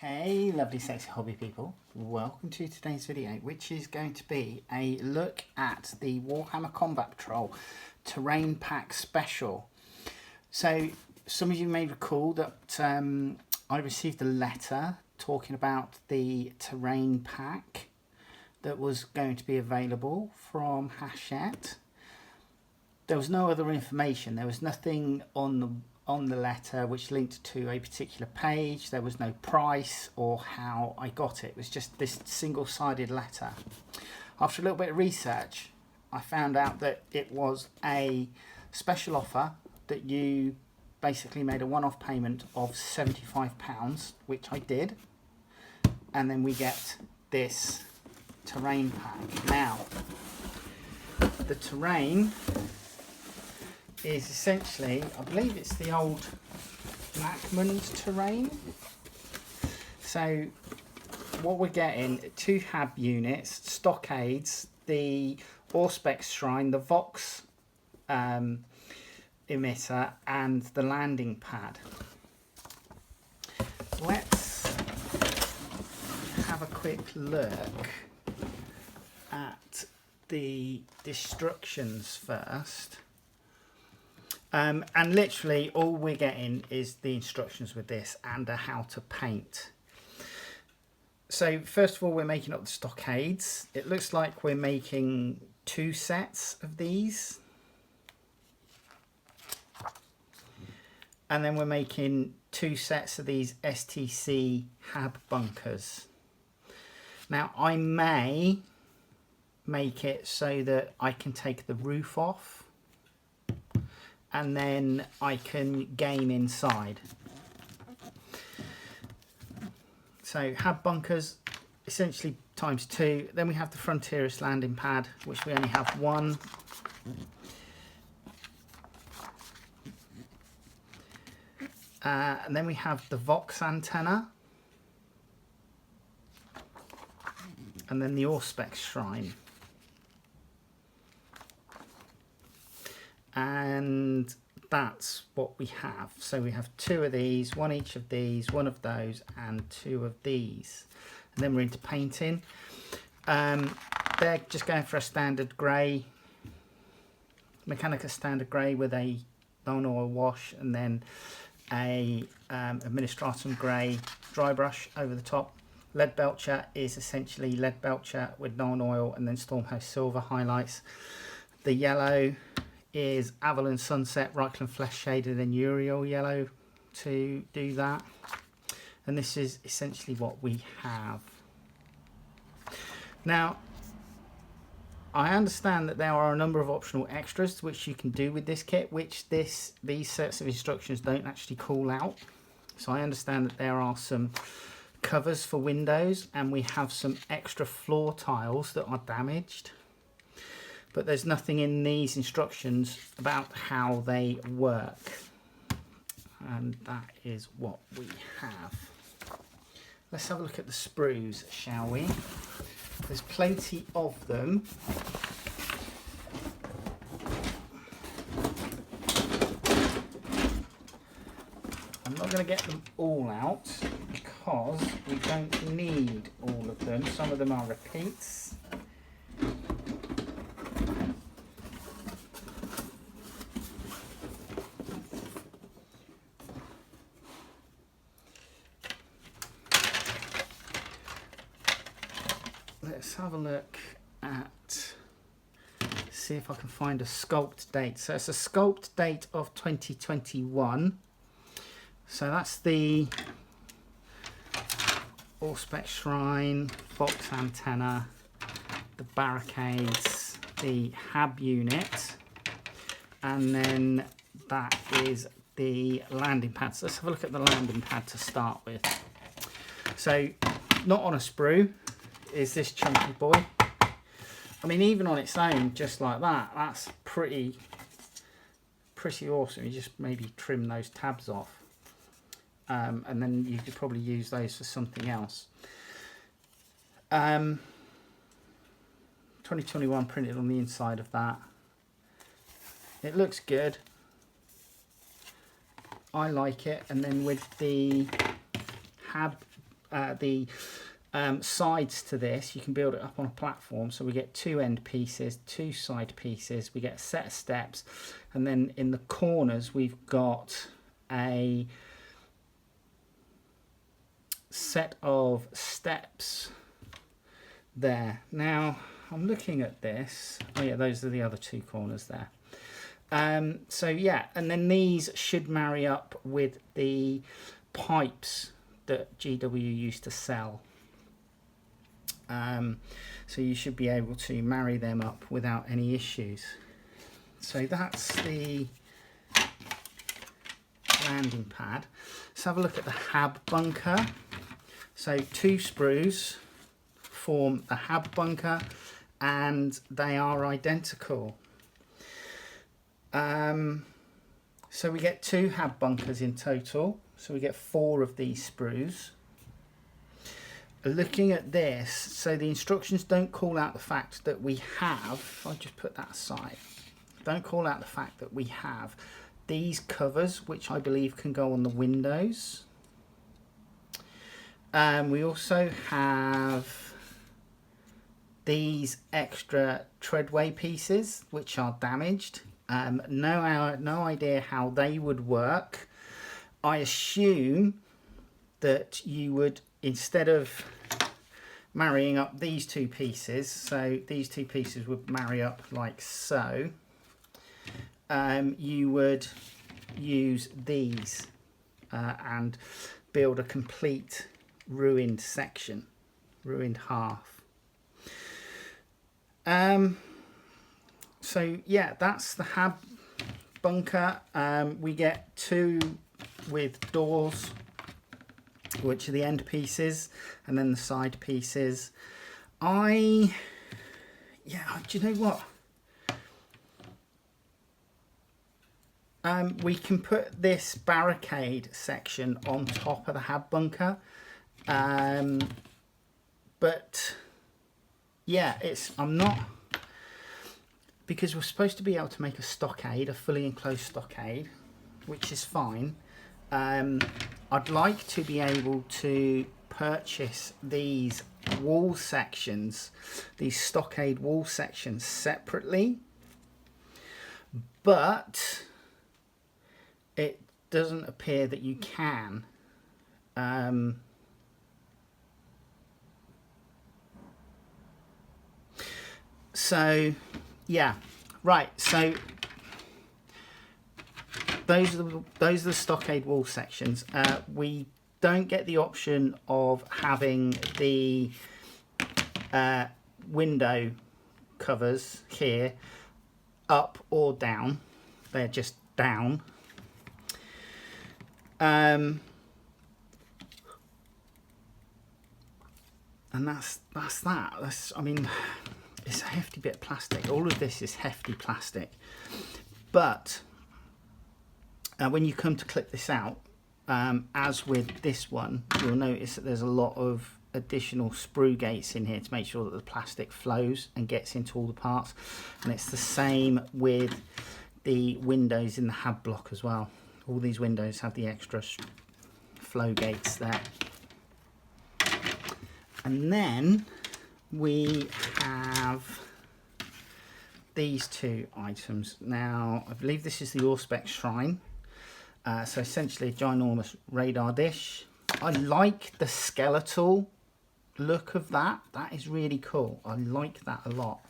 Hey lovely sexy hobby people, welcome to today's video, which is going to be a look at the Warhammer Combat Patrol Terrain Pack Special. So some of you may recall that I received a letter talking about the terrain pack that was going to be available from Hachette. There was no other information, there was nothing on the letter which linked to a particular page. There was no price or how I got it. It was just this single-sided letter. After a little bit of research, I found out that it was a special offer that you basically made a one-off payment of £75, which I did, and then we get this terrain pack. Now, the terrain is essentially, I believe it's the old Macmond terrain. So what we're getting, 2 hab units, stockades, the Auspex shrine, the Vox emitter, and the landing pad. Let's have a quick look at the destructions first. And literally all we're getting is the instructions with this and how to paint. So first of all, we're making up the stockades. It looks like we're making 2 sets of these, and then we're making 2 sets of these STC hab bunkers. Now I may make it so that I can take the roof off and then I can game inside. So hab bunkers essentially times 2. Then we have the Frontierist landing pad, which we only have 1. And then we have the Vox antenna, and then the Auspex shrine. And that's what we have. So we have 2 of these, 1 each of these, 1 of those, and 2 of these. And then we're into painting. They're just going for a standard grey, Mechanica standard grey with a non-oil wash, and then a Administratum grey dry brush over the top. Lead Belcher is essentially Lead Belcher with non-oil, and then Stormhost Silver highlights. The yellow is Avalon Sunset, Reichland Flesh Shaded, and Uriel Yellow to do that. And this is essentially what we have. Now, I understand that there are a number of optional extras which you can do with this kit, which these sets of instructions don't actually call out. So I understand that there are some covers for windows, and we have some extra floor tiles that are damaged. But there's nothing in these instructions about how they work. And that is what we have. Let's have a look at the sprues, shall we? There's plenty of them. I'm not going to get them all out because we don't need all of them. Some of them are repeats. Let's have a look at, see if I can find a sculpt date. So it's a sculpt date of 2021. So that's the Auspex Shrine, Vox antenna, the barricades, the hab unit, and then that is the landing pad. So let's have a look at the landing pad to start with. So not on a sprue is this chunky boy. I mean, even on its own, just like that, that's pretty awesome. You just maybe trim those tabs off, and then you could probably use those for something else. 2021 printed on the inside of that. It looks good. I like it. And then with the hab sides to this. You can build it up on a platform. So we get 2 end pieces, 2 side pieces. We get a set of steps, and then in the corners we've got a set of steps there. Now I'm looking at this. Oh yeah, those are the other 2 corners there. So yeah, and then these should marry up with the pipes that GW used to sell. So you should be able to marry them up without any issues. So that's the landing pad. Let's have a look at the hab bunker. So 2 sprues form a hab bunker, and they are identical. So we get 2 hab bunkers in total. So we get 4 of these sprues. Looking at this, so the instructions don't call out the fact that we have, if I just put that aside, don't call out the fact that we have these covers, which I believe can go on the windows. We also have these extra treadway pieces, which are damaged. No idea how they would work. I assume that you would, instead of marrying up these 2 pieces, so these 2 pieces would marry up like so, you would use these and build a complete ruined section, ruined half. So yeah, that's the hab bunker. We get 2 with doors, which are the end pieces, and then the side pieces. Do you know what? We can put this barricade section on top of the hab bunker, but yeah, I'm not, because we're supposed to be able to make a stockade, a fully enclosed stockade, which is fine. I'd like to be able to purchase these wall sections, these stockade wall sections separately, but it doesn't appear that you can. So yeah, right, so those are the stockade wall sections. We don't get the option of having the window covers here up or down. They're just down. And that's that. I mean, it's a hefty bit of plastic. All of this is hefty plastic, but when you come to clip this out, as with this one, you'll notice that there's a lot of additional sprue gates in here to make sure that the plastic flows and gets into all the parts. And it's the same with the windows in the hab block as well. All these windows have the extra flow gates there. And then we have these 2 items. Now, I believe this is the Auspex Shrine. So essentially a ginormous radar dish. I like the skeletal look of that. That is really cool. I like that a lot.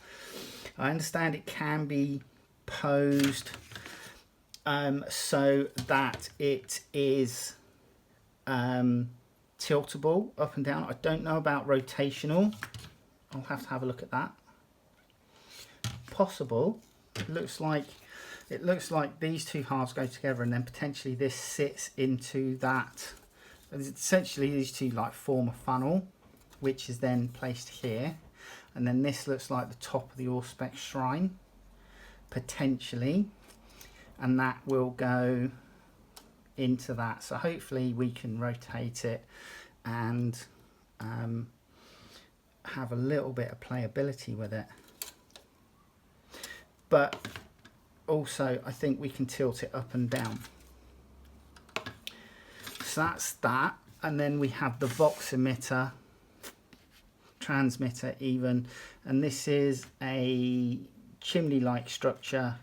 I understand it can be posed so that it is tiltable up and down. I don't know about rotational. I'll have to have a look at that. Possible. It looks like these 2 halves go together, and then potentially this sits into that. Essentially these 2 like form a funnel, which is then placed here, and then this looks like the top of the Auspex Shrine potentially, and that will go into that. So hopefully we can rotate it and have a little bit of playability with it. But also I think we can tilt it up and down. So that's that. And then we have the Vox emitter, transmitter even, and this is a chimney-like structure.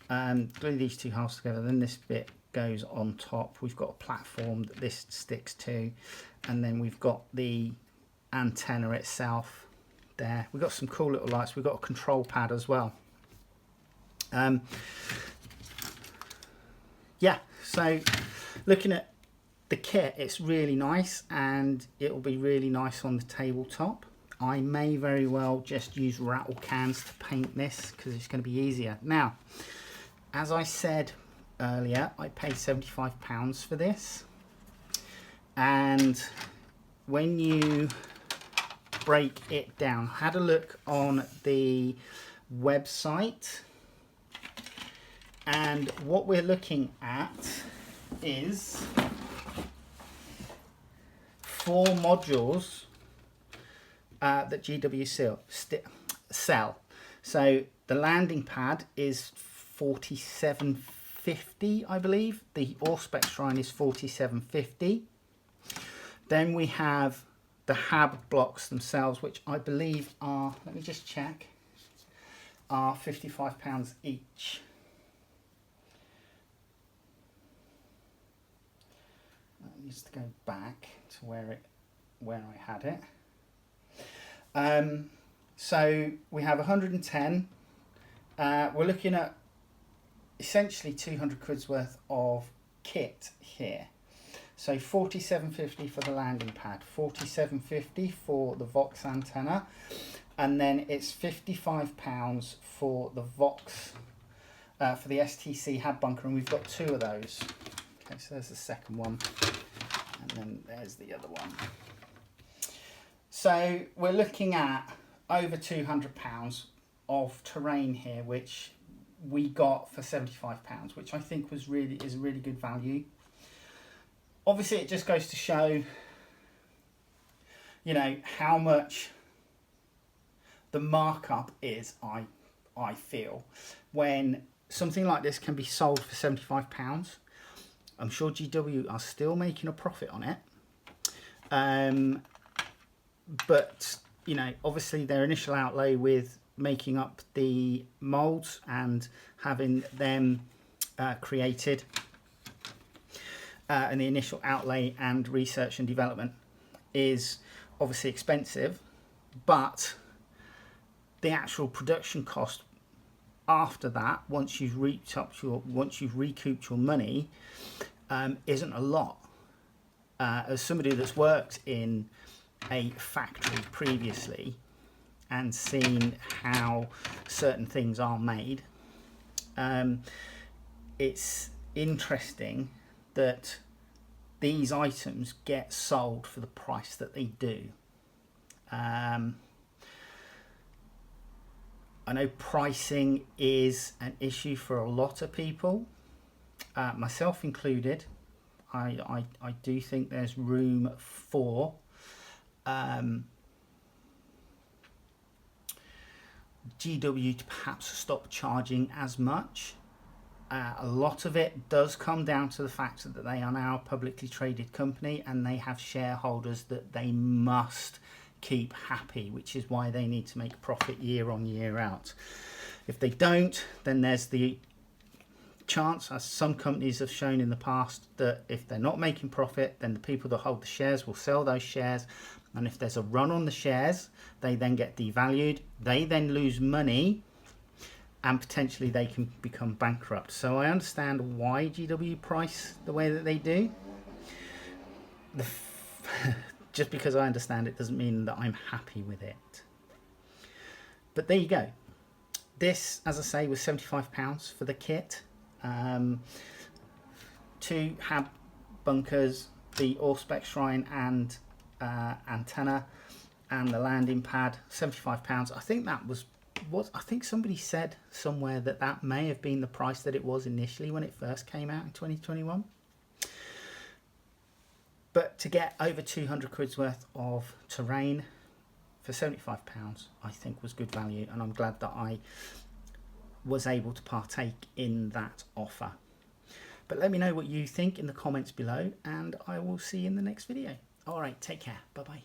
Glue these two halves together, then this bit goes on top. We've got a platform that this sticks to, and then we've got the antenna itself there. We've got some cool little lights. We've got a control pad as well. Yeah, so looking at the kit, it's really nice, and it will be really nice on the tabletop. I may very well just use rattle cans to paint this because it's going to be easier. Now, as I said earlier, I paid £75 for this, and when you break it down, I had a look on the website, and what we're looking at is 4 modules that GW sell. So the landing pad is $47.50, I believe. The Auspex Shrine is $47.50. Then we have the hab blocks themselves, which I believe are, let me just check, are £55 each. That needs to go back to where I had it. So we have 110. We're looking at essentially 200 quid's worth of kit here. So £47.50 for the landing pad, £47.50 for the Vox antenna, and then it's £55 for the Vox, for the STC hab bunker, and we've got 2 of those. Okay, so there's the second one, and then there's the other one. So we're looking at over £200 of terrain here, which we got for £75, which I think is really good value. Obviously, it just goes to show, you know, how much the markup is, I feel, when something like this can be sold for £75. I'm sure GW are still making a profit on it. But, you know, obviously their initial outlay with making up the molds and having them created, and the initial outlay and research and development is obviously expensive, but the actual production cost after that, once you've recouped your money, isn't a lot. As somebody that's worked in a factory previously and seen how certain things are made, it's interesting that these items get sold for the price that they do. I know pricing is an issue for a lot of people, myself included. I do think there's room for GW to perhaps stop charging as much. A lot of it does come down to the fact that they are now a publicly traded company and they have shareholders that they must keep happy, which is why they need to make profit year on year out. If they don't, then there's the chance, as some companies have shown in the past, that if they're not making profit, then the people that hold the shares will sell those shares, and if there's a run on the shares, they then get devalued, they then lose money, and potentially they can become bankrupt. So I understand why GW price the way that they do. Just because I understand it doesn't mean that I'm happy with it. But there you go. This, as I say, was £75 for the kit. 2 hab bunkers, the Auspex Shrine and antenna, and the landing pad, £75. I think that was I think somebody said somewhere that may have been the price that it was initially when it first came out in 2021. But to get over 200 quid's worth of terrain for £75, I think was good value, and I'm glad that I was able to partake in that offer. But let me know what you think in the comments below, and I will see you in the next video. All right, take care. Bye-bye.